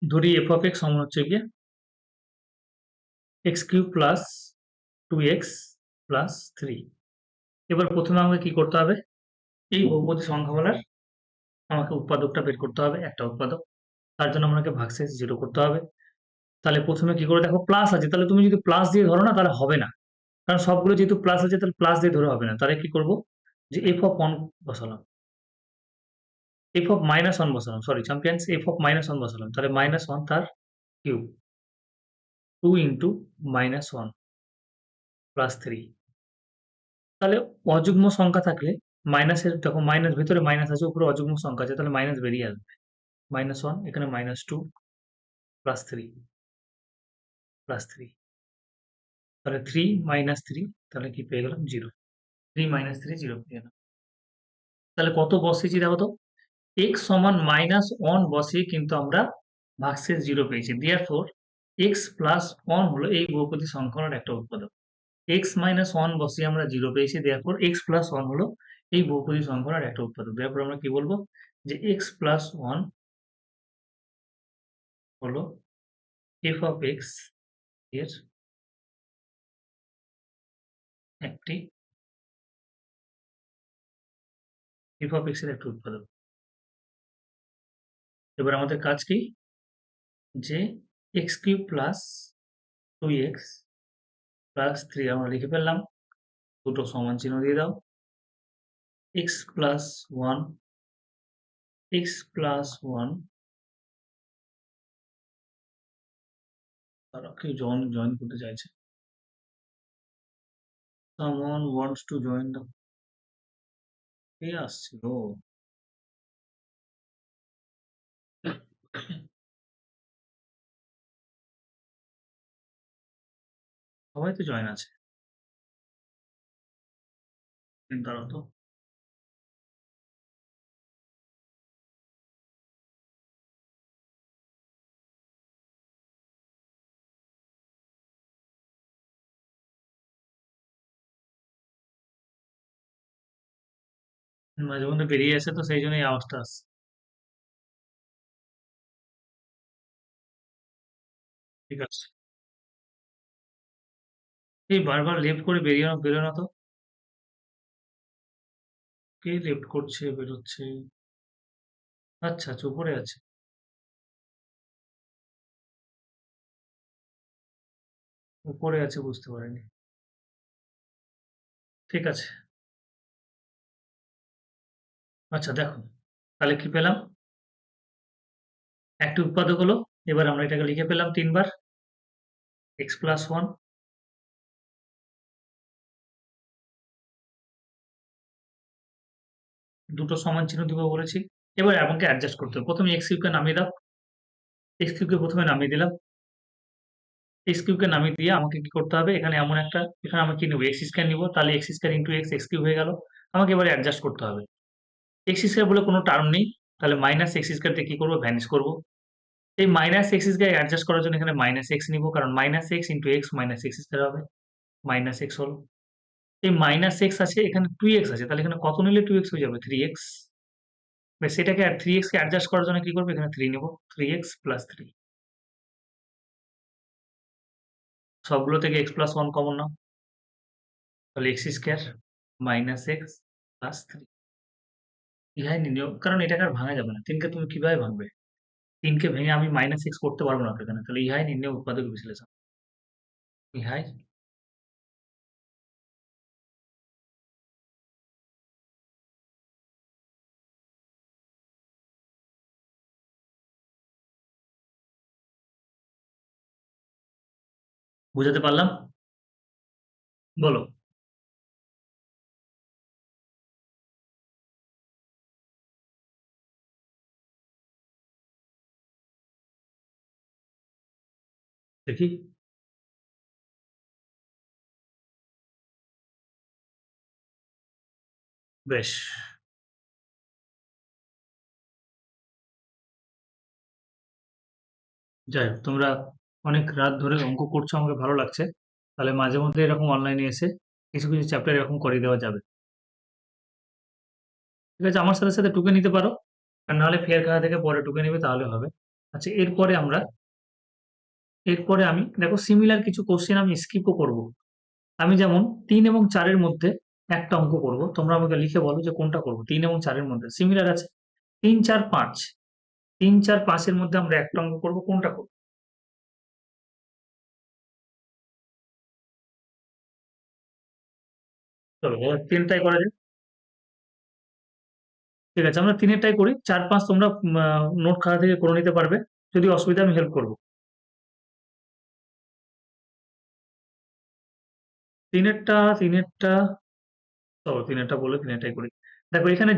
ধরি এফ অফ এক্স সমান হচ্ছে গিয়ে x cube plus 2x plus 3। এবার প্রথমে আমাকে কি করতে হবে, এই বহুপদী সংখ্যামালার আমাকে উৎপাদকটা বের করতে হবে, একটা উৎপাদক। তার জন্য আমাকে ভাগশেষ 0 করতে হবে। তাহলে প্রথমে কি করে দেখো, প্লাস আছে, তাহলে তুমি যদি প্লাস দিয়ে ধরো না তাহলে হবে না, কারণ সবগুলো যেহেতু প্লাস আছে তাহলে প্লাস দিয়ে ধরে হবে না। তাহলে কি করব, যে এফ অফ 1 বসালাম, এফ অফ মাইনাস 1 বসালাম, sorry champions, F of minus 1 বসালাম, তাহলে -1 তার কিউব 2 ইন্টু -1 প্লাস 3। তাহলে অযুগ্ম সংখ্যা থাকলে মাইনাসের, দেখো মাইনাস ভিতরে মাইনাস আছে, উপরে অযুগ্ম সংখ্যা আছে, তাহলে মাইনাস বেরিয়ে আসবে। -1 এখানে -2 প্লাস 3 প্লাস 3, তাহলে 3 -3, তাহলে কি পেয়ে গেলাম 0। 3 -3 0 পেয়ে গেলাম। তাহলে কত বসিয়েছি দেখো তো, x সমান -1 বসিয়ে কিন্তু আমরা ভাগশেষ 0 পেয়েছি। দেয়ারফর x প্লাস 1 হলো এই বহুপদী সংখ্যার একটা উৎপাদক। x মাইনাস 1 বসিয়ে আমরা 0 পেয়েছি, দেয়ারফর x প্লাস 1 হলো এই বহুপদী সংখ্যার একটা উৎপাদক। দেয়ারফর আমরা কি বলবো, যে x প্লাস 1 হলো f অফ x এর একটি f অফ x এর একটা উৎপাদক। এবার আমাদের কাজ কি, যে x cube plus 2x plus 3 আমরা লিখে ফেললাম, দুটো সমান চিহ্ন দিয়ে দাও। x প্লাস 1 x প্লাস 1, তারা কেউ জয়েন করতে চাইছে, someone wants to join the, কে আসছিল, সবাই তো জয়েন আছে, দাঁড়াও তো, মাঝে মধ্যে বেরিয়ে আসে তো সেই জন্য এই আওয়াজটা আসছে। ঠিক আছে, এই বারবার লেফট করে বেরো না তো, কে লেফট করছে বেরোচ্ছে, আচ্ছা আচ্ছা উপরে আছে, উপরে আছে বুঝতে পারিনি। ঠিক আছে, আচ্ছা দেখো, তাহলে কি পেলাম, একটি উৎপাদক হলো। এবার আমরা এটাকে লিখে পেলাম 3 বার, x প্লাস 1 দুটো সমান চিহ্ন দিব বলেছি। এবার আমাকে অ্যাডজাস্ট করতে হবে, প্রথমে x কিউবকে নামিয়ে দাও, x কিউবকে প্রথমে নামিয়ে দিলাম, x কিউবকে নামিয়ে দিয়ে আমাকে কি করতে হবে, এখানে এমন একটা, এখানে আমি কি নেব, x স্কয়ার নিব, তাহলে x square into x, x cube হয়ে গেল। আমাকে এবারে অ্যাডজাস্ট করতে হবে, x স্কয়ার বলে কোনো টার্ম নেই, তাহলে মাইনাস x স্কয়ার দিয়ে কি করবো, ভ্যানিশ করব। এই মাইনাস এক্স স্কয়ার অ্যাডজাস্ট করার জন্য এখানে মাইনাস এক্স নিব, কারণ minus x into x minus x square হবে, মাইনাস এক্স হল। এই মাইনাস এক্স আছে, এখানে 2x আছে, তাহলে এখানে কত নিলে 2x হয়ে যাবে, 3x। সেটাকে 3x কে অ্যাডজাস্ট করার জন্য কি করবো, এখানে 3 নেব, 3x প্লাস 3, সবগুলো থেকে x প্লাস 1 কমন নাও, তাহলে x square minus x plus 3। ইহাই নির্ণয়, কারণ এটাকে আর ভাঙা যাবে না, 3 কে তুমি কিভাবে ভাঙবে, 3 কে ভেঙে আমি মাইনাস এক্স করতে পারবো না তো এখানে, তাহলে ইহাই নির্ণয় উৎপাদক বিশ্লেষণ, ইহাই। বুঝাতে পারলাম, বলো। দেখি, বেশ, যাই হোক, তোমরা অনেক রাত ধরে অঙ্ক করছো, আমাকে ভালো লাগছে। তাহলে মাঝে মধ্যে এরকম অনলাইনে এসে কিছু কিছু চ্যাপ্টার এরকম করে দেওয়া যাবে। ঠিক আছে, আমার সাথে সাথে টুকে নিতে পারো, আর নাহলে ফের খাতা থেকে পরে টুকে নিবে, তাহলে হবে। আচ্ছা, এরপরে আমি দেখো সিমিলার কিছু কোশ্চেন আমি স্কিপও করব। আমি যেমন 3 এবং 4 মধ্যে একটা অঙ্ক করব, তোমরা আমাকে লিখে বলো যে কোনটা করব। 3 এবং 4 মধ্যে সিমিলার আছে, 3 4 5। 3 4 5 এর মধ্যে আমরা একটা অঙ্ক করব, কোনটা করব? চলো তিনটাই করা যায়। ঠিক আছে, আমরা তিনেরটাই করি, 4 5 তোমরা নোট খাতা থেকে করে নিতে পারবে। যদি অসুবিধা আমি হেল্প করবো। তিনেরটা চলো তিনেরটা বলে তিনেরটাই করি। দেখো এখানে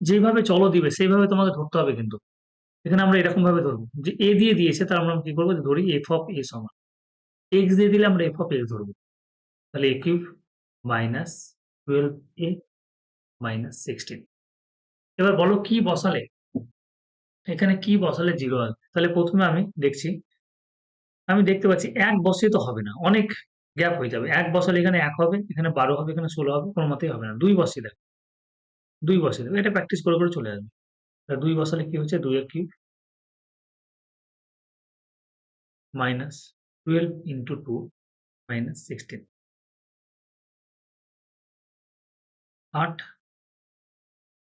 যেভাবে চলো দিবে সেইভাবে তোমাকে ধরতে হবে কিন্তু। এখানে আমরা এরকম ভাবে ধরবো যে এ দিয়ে দিয়েছে, তার আমরা কি করবো, যে ধরি এফ অফ এ সমান এক্স দিয়ে দিলে আমরা এফ অফ এক্স ধরবো। তাহলে এ কিউব মাইনাস 12a মাইনাস 16। এবার বলো কি বসালে, এখানে কি বসালে জিরো আসবে? তাহলে প্রথমে আমি দেখছি, আমি দেখতে পাচ্ছি এক বসিয়ে তো হবে না, অনেক গ্যাপ হয়ে যাবে। এক বসালে এখানে 1 হবে, এখানে 12 হবে, এখানে 16 হবে, কোনো মতেই হবে না। 2 বসিয়ে দেবে, 2 বসিয়ে দেবে, এটা প্র্যাকটিস করে করে চলে আসবে। তা 2 বসালে কি হচ্ছে, 2 এর cube minus 12 into 2 minus 16, 8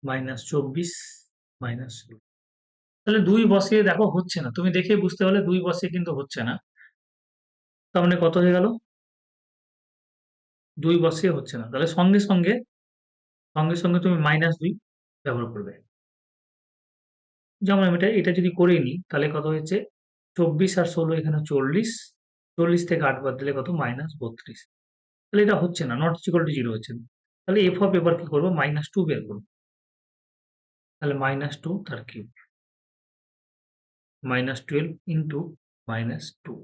minus 24 minus 16। তাহলে 2 বসিয়ে দেখো হচ্ছে না, তুমি দেখে বুঝতে পারলে 2 বসিয়ে কিন্তু হচ্ছে না। তার মানে কত হয়ে গেল, 2 বসিয়ে হচ্ছে না, তাহলে সঙ্গে সঙ্গে তুমি -2 ব্যবহার করবে। যেমন আমি এটা যদি করে নিই, তাহলে কত হয়েছে, 24 আর 16 এখানে 40, 40 থেকে 8 বাদ দিলে কত, -32। তাহলে এটা হচ্ছে না, নট ইকুয়াল টু জিরো হচ্ছে না। তাহলে এফ অফ এবার কি করবো, -2 বের করবো। তাহলে -2 তার কিউব -12 ইন্টু -2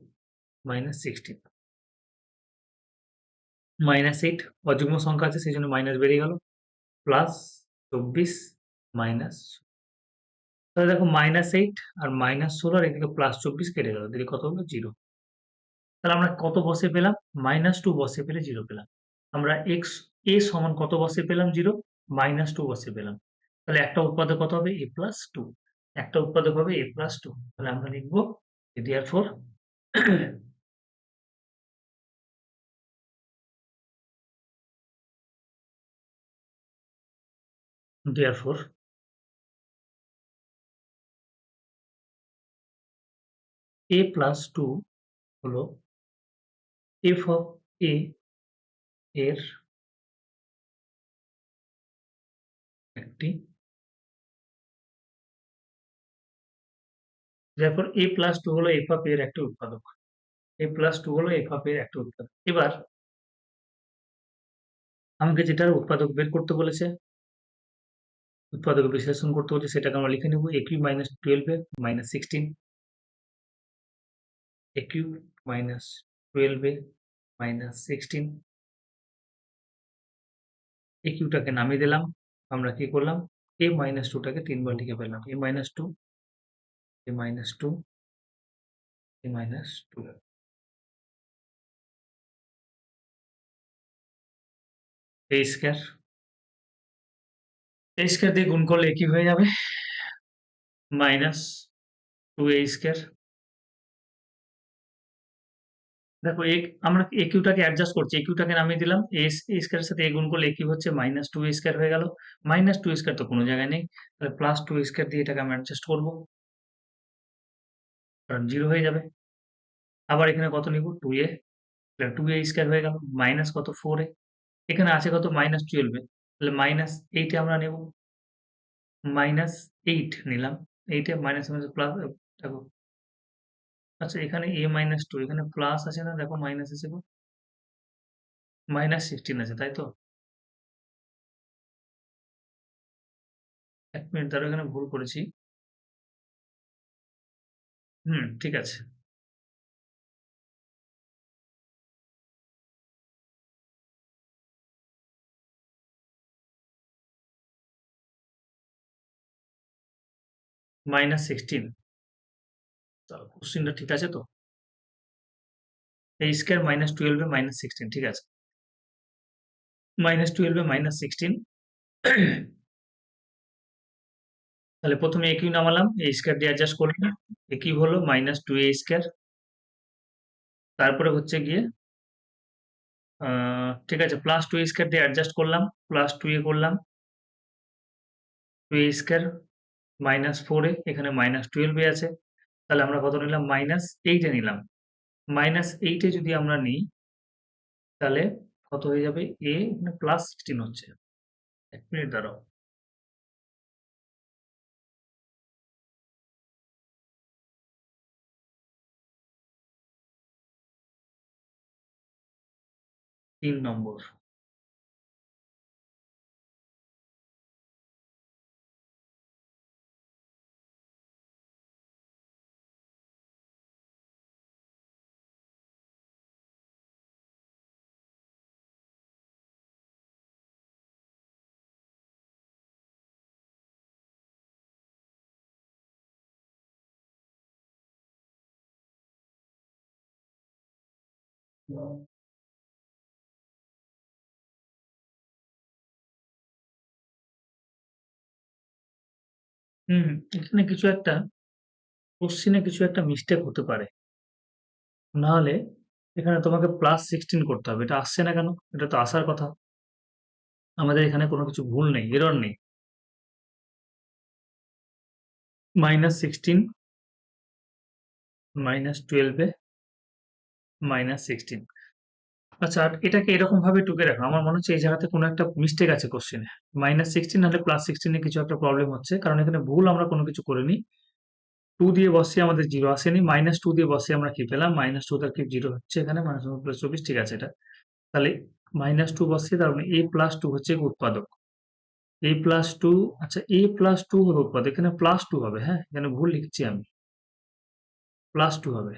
-16 -8, অযুগ্ম সংখ্যা আছে সেই জন্য মাইনাস বেরিয়ে গেল, প্লাস 24 মাইনাস। তাহলে দেখো -8 আর -16 আর এদিকে +24 কেটে গেল, দিলে কত হলো, জিরো। তাহলে আমরা কত বসে পেলাম, -2 বসে পেলে জিরো পেলাম। আমরা এক্স এ সমান কত বসে পেলাম, জিরো। -2 বসে পেলাম। তাহলে একটা উৎপাদক কত হবে, a+2। একটা উৎপাদক হবে a+2। তাহলে আমরা লিখবো therefore therefore a+2 হলো f of a এর একটি, therefore a+2 হলো f of a এর একটি উৎপাদক। a+2 হলো f of a এর একটি উৎপাদক। এবার আমাকে যেটার উৎপাদক বের করতে বলেছে, উৎপাদক বিশ্লেষণ করতে বলেছে, সেটাকে আমরা লিখে নেব a cube -12 A -16, a cube -12 A -16। a কিউবটাকে নামিয়ে দিলাম, আমরা কি করলাম, a-2 টাকে 3 বার লিখে ফেললাম, a-2 a-2 a-2 a square, a square দিয়ে গুণ করলে কি হয়ে যাবে, -2a স্কয়ার। দেখো আমরা এ কিউটাকে অ্যাডজাস্ট করছি, এ কিউটাকে নামিয়ে দিলাম, এ স্কয়ারের সাথে এ গুণ করলে এ কিউ হচ্ছে -2a স্কয়ার হয়ে গেল। -2 স্কয়ার তো কোনো জায়গায় নেই, তাহলে +2 স্কয়ার দিয়ে এটাকে আমি অ্যাডজাস্ট করবো, কারণ জিরো হয়ে যাবে। আবার এখানে কত নিব, 2a, 2a স্কয়ার হয়ে গেল, মাইনাস কত, 4a। এখানে আছে কত, -12 এ, তাহলে -8 এ আমরা নেব, -8 নিলাম। 8 এ মাইনাস মাইনাস প্লাস, দেখো। আচ্ছা, এখানে a-2, এখানে প্লাস আছে না, দেখো মাইনাস আছে গো, -16 আছে, তাই তো? 1 মিনিট দাঁড়াও, এখানে ভুল করেছি। ঠিক আছে। -16, চলো কোশ্চেনটা ঠিক আছে তো? a স্কয়ার -12 এ -16, ঠিক আছে। -12 এ -16, তাহলে প্রথমে এ কিউ নামালাম, এ স্কয়ার দিয়ে অ্যাডজাস্ট করলাম, এ কিউ হলো -2a স্কয়ার। তারপরে হচ্ছে গিয়ে ঠিক আছে, +2a স্কয়ার দিয়ে অ্যাডজাস্ট করলাম, +2a করলাম, 2a স্কয়ার -4a, এখানে -12a আছে। তাহলে আমরা কত নিলাম? -8 এ নিলাম। -8 এ যদি আমরা নিই তাহলে কত হয়ে যাবে? a এখানে +16 হচ্ছে। ১ মিনিট দাঁড়াও। ৩ নম্বর। হুম, এখানে কিছু একটা কোশ্চেনে কিছু একটা মিস্টেক হতে পারে। নাহলে এখানে তোমাকে +16 করতে হবে। এটা আসছে না কেন? এটা তো আসার কথা। আমাদের এখানে কোনো কিছু ভুল নেই, এরর নেই। -16 -12 এ -16। আচ্ছা, আর এটাকে এরকম ভাবে টুকে রাখো। আমার মনে হচ্ছে এই জায়গাতে কোনো একটা মিস্টেক আছে কোশ্চেনে। -16 নাহলে +16 এ কিছু একটা প্রবলেম হচ্ছে। কারণ এখানে ভুল আমরা কোনো কিছু করিনি। 2 দিয়ে বসিয়ে আমাদের 0 আসেনি। -2 দিয়ে বসিয়ে আমরা কি পেলাম? -2 তার কিউব 0 হচ্ছে এখানে, -24 ঠিক আছে এটা। তাহলে -2 বসিয়ে তার মানে a+2 হচ্ছে উৎপাদক। a+2, আচ্ছা a+2 হলো উৎপাদক। এখানে +2 হবে, হ্যাঁ? এখানে ভুল লিখছি আমি। +2 হবে।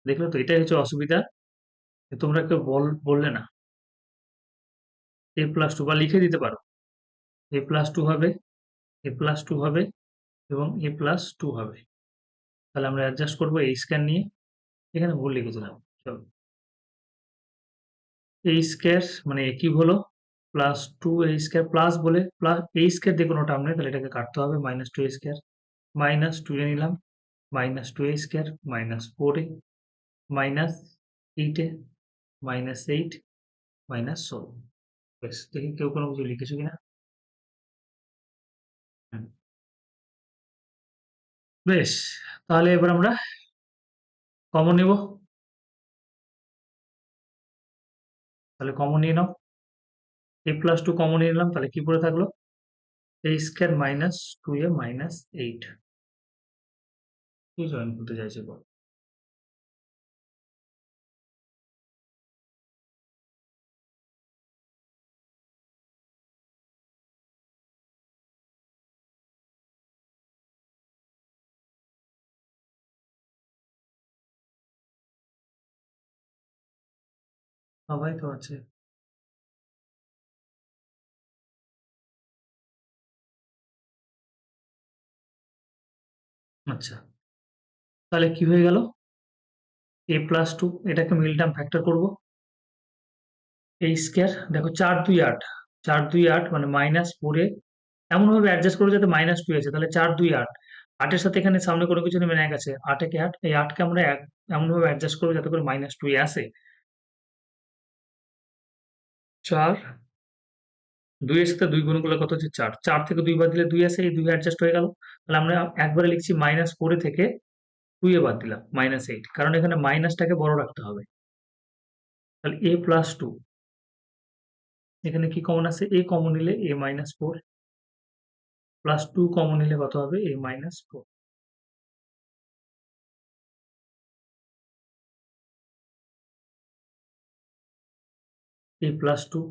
দেখলে তো? এটাই হচ্ছে অসুবিধা। যে তোমরা কেউ বললে না। a+2 বা লিখে দিতে পারো। a+2 হবে, a+2 হবে এবং a+2 হবে। তাহলে আমরা অ্যাডজাস্ট করব a স্কয়ার নিয়ে। এখানে ভুল লিখেছিলাম। চলো। a স্কয়ার মানে a কিউব হলো +2a স্কয়ার প্লাস বলে a স্কয়ার দিয়ে কোনো টার্ম নেই, তাহলে এটাকে কাটতে হবে। -2a স্কয়ার, -2a নিলাম, -2a স্কয়ার, -4a, -8a, -8, -16। বেশ, দেখি কেউ কোনো কিছু লিখেছো কিনা। হুম, বেশ, তাহলে এবার আমরা কমন নেব। তাহলে কমন নিয়ে নাও। a+2 কমন নিয়ে নিলাম, তাহলে কি পড়ে থাকলো? a square -2a -8। কি জয়েন করতে চাইছে বল? সবাই তো আছে। আচ্ছা, তাহলে কি হয়ে গেল? a+2, এটাকে মিল টার্ম ফ্যাক্টর করবো। a স্কয়ার, দেখো 4 2 8, 4 2 8 মানে -4a, এমন ভাবে অ্যাডজাস্ট করবো যাতে -2 আছে। তাহলে 4 2 8, 8 এর সাথে এখানে সামনে কোনো কিছু নেই, মানে 1 আছে। 8 একে 8, এই 8 কে আমরা এমন ভাবে অ্যাডজাস্ট করবো যাতে করে -2 আসে। 4 2 এর সাথে 2 গুণ করলে কত হচ্ছে? 4, 4 থেকে 2 বাদ দিলে 2 আসে, এই 2 অ্যাডজাস্ট হয়ে গেল। তাহলে আমরা একবারে লিখছি -4 থেকে 2 বাদ দিলাম -8, কারণ এখানে মাইনাসটাকে বড় রাখতে হবে। তাহলে a+2, এখানে কি কমন আছে? a কমন নিলে a-4, +2 কমন নিলে কত হবে? a-4। a+2,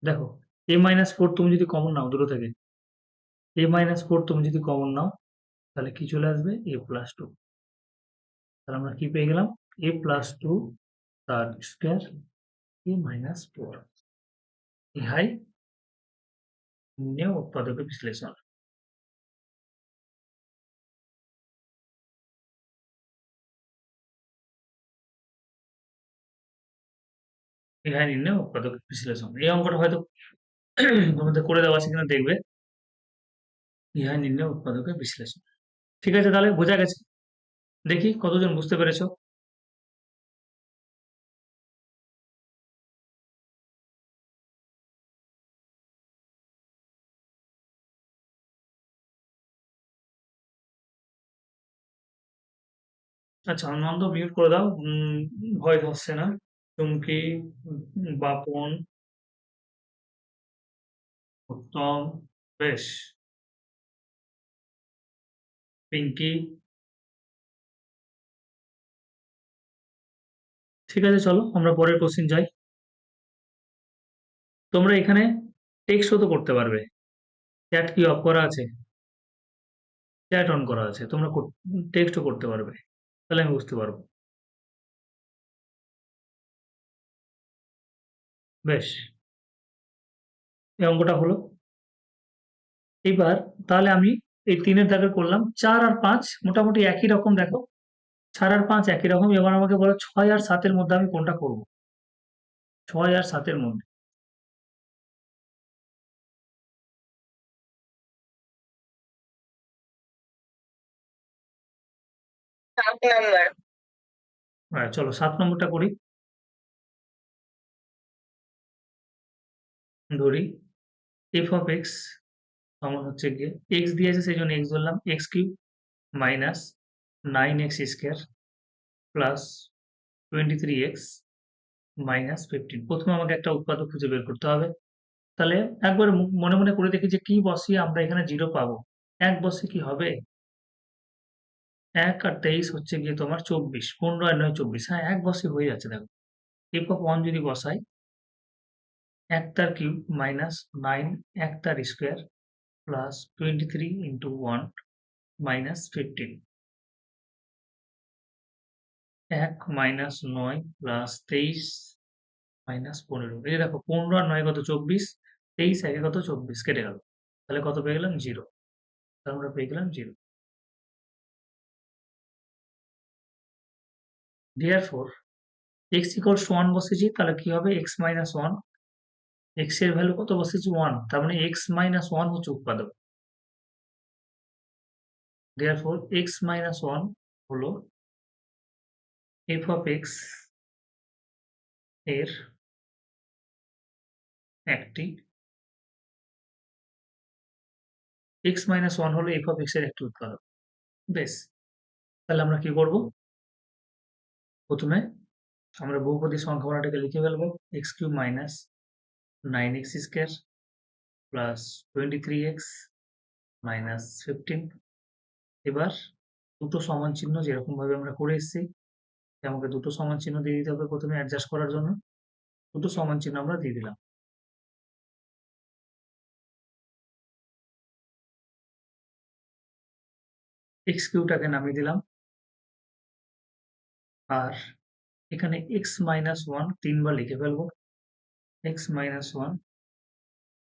দেখো a-4 তুমি যদি কমন নাও দুটো থেকে, a-4 তুমি যদি কমন নাও তাহলে কি চলে আসবে? a+2। তাহলে আমরা কি পেয়ে গেলাম? a+2 তার স্কয়ার a-4। ইহাই নিম্নে উৎপাদকের বিশ্লেষণ। ইহা নির্ণয় উৎপাদকের বিশ্লেষণ। এই অঙ্কটা হয়তো তোমাদের করে দেওয়া আছে কিনা দেখবে। ইহা নির্ণয় উৎপাদকের বিশ্লেষণ। ঠিক আছে, তাহলে বোঝা গেছে। দেখি কতজন বুঝতে পেরেছো। আচ্ছা, নন্দ মিউট করে দাও। ভয়েস হচ্ছে না। চুমকি, বাপন, উত্তম, বেশ, পিঙ্কি। ঠিক আছে, চলো আমরা পরের কোশ্চেন যাই। তোমরা এখানে টেক্সটও তো করতে পারবে। চ্যাট কি অফ করা আছে? চ্যাট অন করা আছে, তোমরা টেক্সটও করতে পারবে, তাহলে আমি বুঝতে পারবো। বেশ, এই অঙ্কটা হলো। এবার তাহলে আমি এই ৩ এর দাগে করলাম। ৪ আর ৫ মোটামুটি একই রকম দেখো। ৪ আর ৫ একই রকম। এবার আমাকে বলো ৬ আর ৭ এর মধ্যে আমি কোনটা করব? ৬ আর ৭ এর মধ্যে। ৭ নাম্বার। চলো ৭ নম্বরটা করি। ধরি f of x সমান হচ্ছে গিয়ে x দিয়েছে সেই জন্য x ধরলাম, x cube minus 9x square plus 23x minus 15। প্রথমে আমাকে একটা উৎপাদক খুঁজে বের করতে হবে। তাহলে একবার মনে মনে করে দেখি যে কি বসিয়ে আমরা এখানে 0 পাবো। ১ বসিয়ে কি হবে? ১ আর ২৩ হচ্ছে গিয়ে তোমার ২৪। ১৫ আর ৯ ২৪। হ্যাঁ, ১ বসিয়ে হয়ে যাচ্ছে দেখো। f of 1 যদি বসাই, ১ তার কিউব মাইনাস 9 ১ তার square plus 23 into 1 minus 15। ১ minus ৯ plus ২৩ minus ১৫। এই যে দেখো ১৫ আর ৯ কত? ২৪। ২৩ একে কত? ২৪, কেটে গেল। তাহলে কত পেয়ে গেলাম? 0। তাহলে আমরা পেয়ে গেলাম 0। Therefore x equals to 1 বসেছি, তাহলে কি হবে? x minus 1। x এর ভ্যালু কত বসেছি? 1। তার মানে x minus 1 হচ্ছে উৎপাদক। Therefore x minus 1 হলো f of x এর একটি x minus 1 হলো f of x এর একটি উৎপাদক। বেশ, তাহলে আমরা কি করব? প্রথমে আমরা বহুপদী সংখ্যামালাটাকে লিখে ফেলবো। x cube minus 9x square plus 23x minus 15। এবার দুটো সমান চিহ্ন যেরকম ভাবে আমরা করে এসেছি, আমাকে দুটো সমান চিহ্ন দিয়ে দিতে হবে প্রথমে অ্যাডজাস্ট করার জন্য। দুটো সমান চিহ্ন আমরা দিয়ে দিলাম। এক্স কিউটাকে নামিয়ে দিলাম। আর এখানে এক্স মাইনাস ওয়ান 3 বার লিখে ফেলবো। X minus one,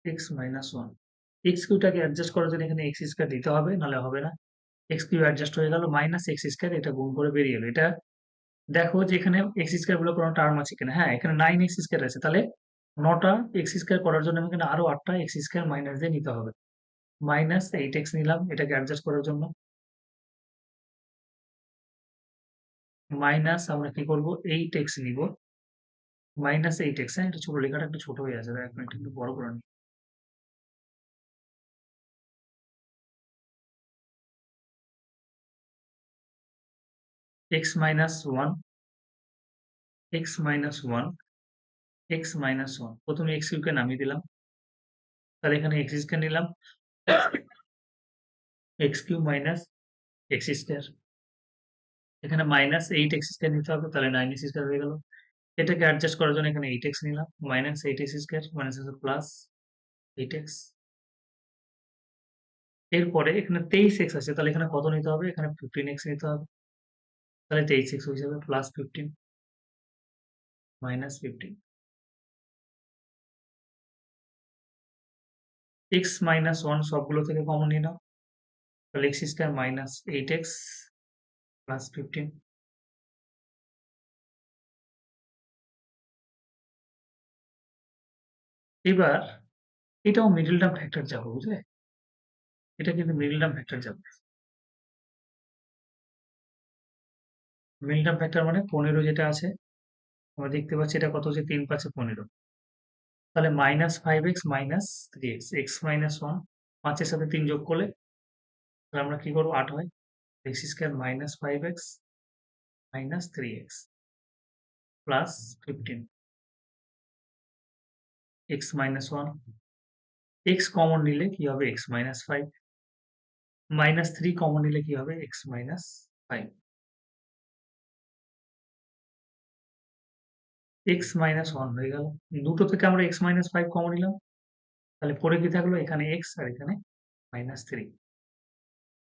X minus one. X কিউটাকে অ্যাডজাস্ট করার জন্য এখানে এক্স স্কোয়ার দিতে হবে, নাহলে হবে না। এক্স কিউ অ্যাডজাস্ট হয়ে গেল, মাইনাস এক্স স্কোয়ার, এটা গুণ করে বেরিয়ে এলো। এটা দেখো যে এখানে এক্স স্কোয়ার বলে কোনো টার্ম আছে কিনা। হ্যাঁ, এখানে 9x স্কোয়ার আছে। তাহলে 9টা এক্স স্কোয়ার করার জন্য আমাকে আরো 8টা এক্স স্কোয়ার মাইনাস দিয়ে নিতে হবে। মাইনাস 8x নিলাম এটাকে অ্যাডজাস্ট করার জন্য। মাইনাস আমরা কি করব? 8x নিব। Minus 8x। হ্যাঁ, এটা ছোট, লেখাটা একটু ছোট হয়ে আছে। এক মিনিট, একটু বড় করে নিই। x minus one, X minus one, X minus one. প্রথমে এক্স কিউবকে নামিয়ে দিলাম। তাহলে এখানে এক্স স্কোয়ার নিলাম। X cube minus x square. এখানে মাইনাস 8x স্কোয়ার নিতে হবে, তাহলে 9x স্কোয়ার হয়ে গেল। এটাকে অ্যাডজাস্ট করার জন্য এখানে 8x নিলাম। Minus 8x square minus plus 8x। এরপরে এখানে 23x আছে, তাহলে এখানে কত নিতে হবে? এখানে 15x নিতে হবে। তাহলে 23x হয়ে যাবে প্লাস 15 মাইনাস 15। x মাইনাস 1 সবগুলো থেকে কমন নিয়ে নাও। তাহলে x square minus 8x plus 15। এবার এটাও মিডল টার্ম ফ্যাক্টর যাবে, বুঝলে? এটা কিন্তু মিডল টার্ম ফ্যাক্টর যাবে। মিডল টার্ম ফ্যাক্টর মানে 15 যেটা আছে, আমরা দেখতে পাচ্ছি এটা কত হচ্ছে, 3 5 15। তাহলে -5x - 3x, x - 1, 5 এর সাথে 3 যোগ করলে তাহলে আমরা কি করবো, 8 হয়। x square -5x - 3x plus 15 x - 1, x common নিলে কি হবে, x - 5, -3 কমন নিলে কি হবে, x - 5, x - 1 হয়ে গেল। দুটো থেকে আমরা x - 5 কমন নিলাম, তাহলে পরে কি থাকলো, এখানে x আর এখানে -3।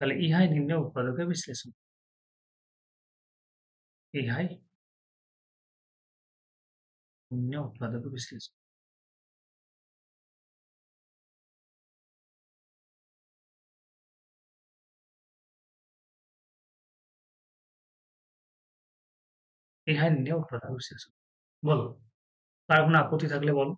তাহলে ইহাই নির্ণয় উৎপাদকের বিশ্লেষণ। ইহাই নির্ণয় উৎপাদকের বিশ্লেষণ। ইহাই নির্ণয় উৎপাদকের বিশ্লেষণ। বলো, কার কোনো আপত্তি থাকলে বলো।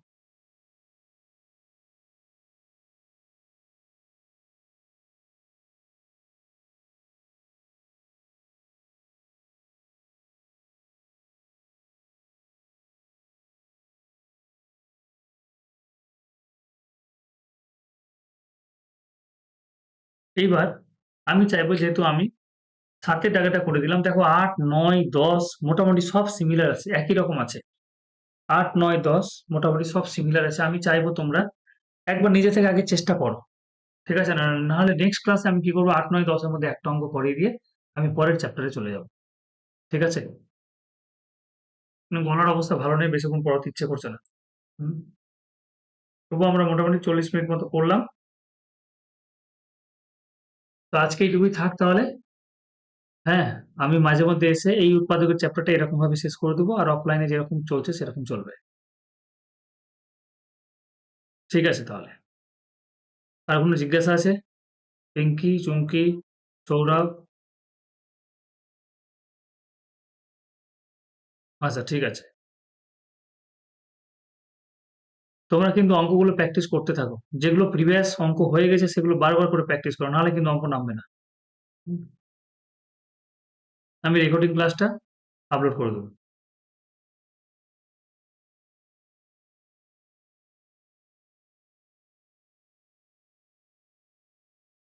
এইবার আমি চাইবো, যেহেতু আমি 7 এর দাগেটা করে দিলাম, দেখো 8 9 10 মোটামুটি সব সিমিলার আছে, একই রকম আছে। 8 9 10 মোটামুটি সব সিমিলার আছে। আমি চাইবো তোমরা একবার নিজে থেকে আগে চেষ্টা করো, ঠিক আছে? নাহলে নেক্সট ক্লাসে আমি কি করবো, 8 9 10 এর মধ্যে একটা অঙ্ক করিয়ে দিয়ে আমি পরের চ্যাপ্টারে চলে যাবো, ঠিক আছে? গলার অবস্থা ভালো নেই, বেশিক্ষণ পড়াতে ইচ্ছে করছে না। হুম। তবু আমরা মোটামুটি 40 মিনিট মতো করলাম। তো আজকে এইটুকুই থাক তাহলে। হ্যাঁ, আমি মাঝে মধ্যে এসে এই উৎপাদকের চ্যাপ্টারটা এরকম ভাবে শেষ করে দেবো, আর অফলাইনে যেরকম চলছে সেরকম চলবে। ঠিক আছে তাহলে। আর কোনো জিজ্ঞাসা আছে? পিঙ্কি, চুমকি, সৌরভ? আচ্ছা, ঠিক আছে। তোমরা কিন্তু অঙ্কগুলো প্র্যাকটিস করতে থাকো। যেগুলো প্রিভিয়াস অঙ্ক হয়ে গেছে সেগুলো বারবার করে প্র্যাকটিস করো, নাহলে কিন্তু অঙ্ক নামবে না। হুম। আমি রেকর্ডিং ক্লাসটা আপলোড করে দেবো।